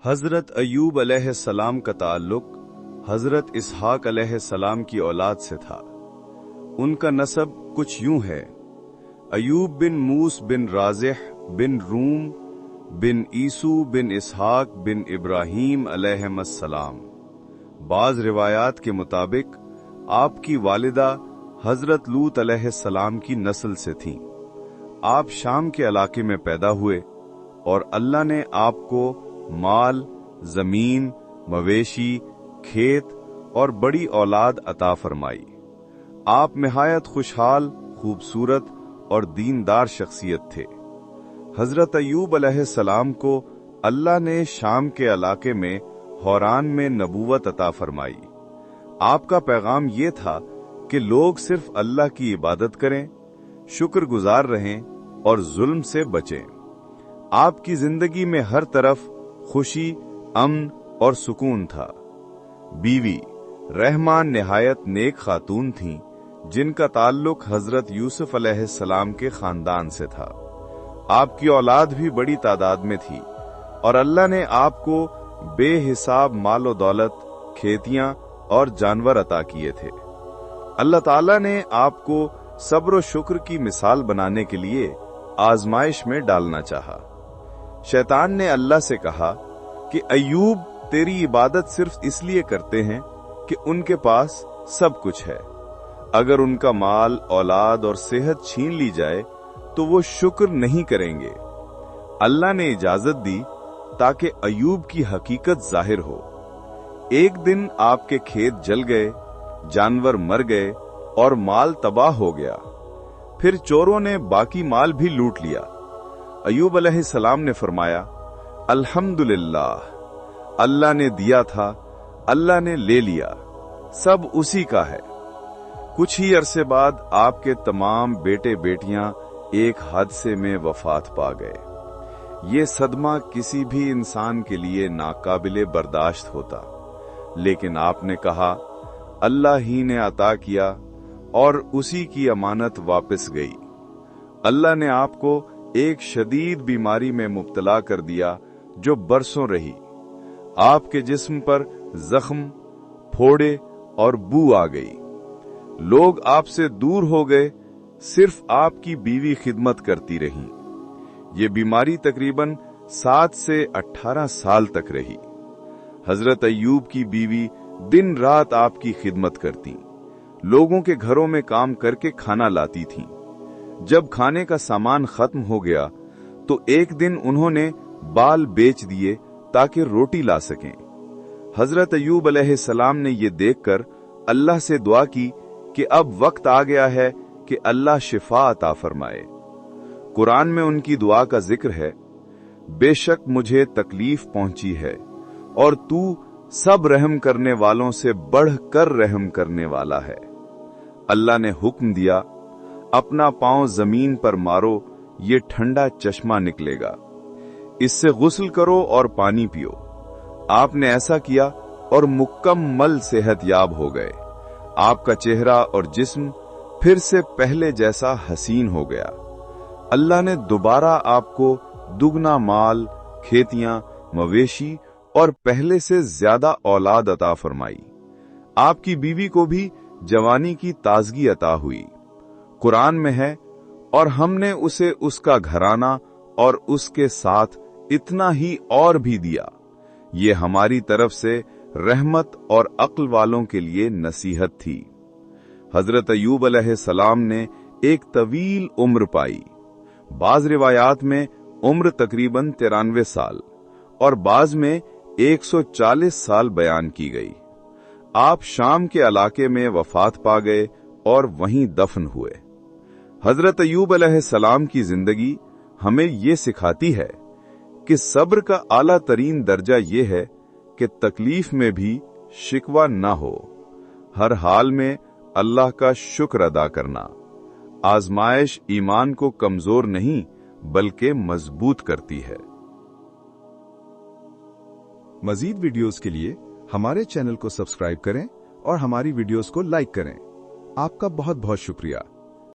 हज़रत अय्यूब अलैहिस्सलाम का ताल्लुक हज़रत इसहाक अलैहिस्सलाम की औलाद से था। उनका नसब कुछ यूं है: अय्यूब बिन मूस बिन राज़िह बिन रूम बिन ईसू बिन इसहाक बिन इब्राहीम अलैहिस्सलाम। बाज़ रिवायात के मुताबिक आपकी वालिदा हज़रत लूत अलैहिस्सलाम की नस्ल से थीं। आप शाम के इलाके में पैदा हुए और अल्लाह ने आपको माल, जमीन, मवेशी, खेत और बड़ी औलाद अता फरमाई। आप निहायत खुशहाल, खूबसूरत और दीनदार शख्सियत थे। हजरत अय्यूब अलैहिस्सलाम को अल्लाह ने शाम के इलाके में हौरान में नबूवत अता फरमाई। आपका पैगाम ये था कि लोग सिर्फ अल्लाह की इबादत करें, शुक्रगुजार रहें और जुल्म से बचें। आपकी जिंदगी में हर तरफ खुशी, अमन और सुकून था। बीवी रहमान निहायत नेक खातून थीं, जिनका ताल्लुक हजरत यूसुफ अलैहिस्सलाम के खानदान से था। आपकी औलाद भी बड़ी तादाद में थी और अल्लाह ने आपको बेहिसाब मालो दौलत, खेतियां और जानवर अता किए थे। अल्लाह ताला ने आपको सब्र और शुक्र की मिसाल बनाने के लिए आजमाइश में डालना चाहा। शैतान ने अल्लाह से कहा कि अय्यूब तेरी इबादत सिर्फ इसलिए करते हैं कि उनके पास सब कुछ है। अगर उनका माल, औलाद और सेहत छीन ली जाए तो वो शुक्र नहीं करेंगे। अल्लाह ने इजाजत दी ताकि अय्यूब की हकीकत जाहिर हो। एक दिन आपके खेत जल गए, जानवर मर गए और माल तबाह हो गया। फिर चोरों ने बाकी माल भी लूट लिया। अय्यूब अलैहिस्सलाम ने फरमाया, अल्हम्दुलिल्लाह, अल्लाह ने दिया था, अल्लाह ने ले लिया, सब उसी का है। कुछ ही अरसे बाद आपके तमाम बेटे बेटियां एक हादसे में वफात पा गए। ये सदमा किसी भी इंसान के लिए नाकाबिले बर्दाश्त होता, लेकिन आपने कहा अल्लाह ही ने अता किया और उसी की अमानत वापस गई। अल्लाह ने आपको एक शदीद बीमारी में मुब्तला कर दिया जो बरसों रही। आपके जिस्म पर जख्म, फोड़े और बू आ गई। लोग आपसे दूर हो गए, सिर्फ आपकी बीवी खिदमत करती रही। ये बीमारी तकरीबन 7 से 18 साल तक रही। हजरत अय्यूब की बीवी दिन रात आपकी खिदमत करती, लोगों के घरों में काम करके खाना लाती थीं। जब खाने का सामान खत्म हो गया तो एक दिन उन्होंने बाल बेच दिए ताकि रोटी ला सकें। हजरत अय्यूब अलैहिस्सलाम ने ये देखकर अल्लाह से दुआ की कि अब वक्त आ गया है कि अल्लाह शिफा अता फरमाए। कुरान में उनकी दुआ का जिक्र है, बेशक मुझे तकलीफ पहुंची है और तू सब रहम करने वालों से बढ़ कर रहम करने वाला है। अल्लाह ने हुक्म दिया, अपना पांव जमीन पर मारो, ये ठंडा चश्मा निकलेगा, इससे गुस्ल करो और पानी पियो। आपने ऐसा किया और मुकम्मल सेहतयाब हो गए। आपका चेहरा और जिस्म फिर से पहले जैसा हसीन हो गया। अल्लाह ने दोबारा आपको दुगना माल, खेतियां, मवेशी और पहले से ज्यादा औलाद अता फरमाई। आपकी बीवी को भी जवानी की ताजगी अता हुई। कुरान में है, और हमने उसे उसका घराना और उसके साथ इतना ही और भी दिया। ये हमारी तरफ से रहमत और अक्ल वालों के लिए नसीहत थी। हजरत अय्यूब अलैहिस्सलाम ने एक तवील उम्र पाई। बाज रिवायात में उम्र तकरीबन 93 साल और बाज में 140 साल बयान की गई। आप शाम के इलाके में वफात पा गए और वहीं दफन हुए। हजरत अय्यूब अलैहिस्सलाम की जिंदगी हमें ये सिखाती है कि सब्र का आला तरीन दर्जा ये है कि तकलीफ में भी शिकवा न हो, हर हाल में अल्लाह का शुक्र अदा करना। आजमाइश ईमान को कमजोर नहीं बल्कि मजबूत करती है। मजीद वीडियोस के लिए हमारे चैनल को सब्सक्राइब करें और हमारी वीडियोस को लाइक करें। आपका बहुत बहुत शुक्रिया।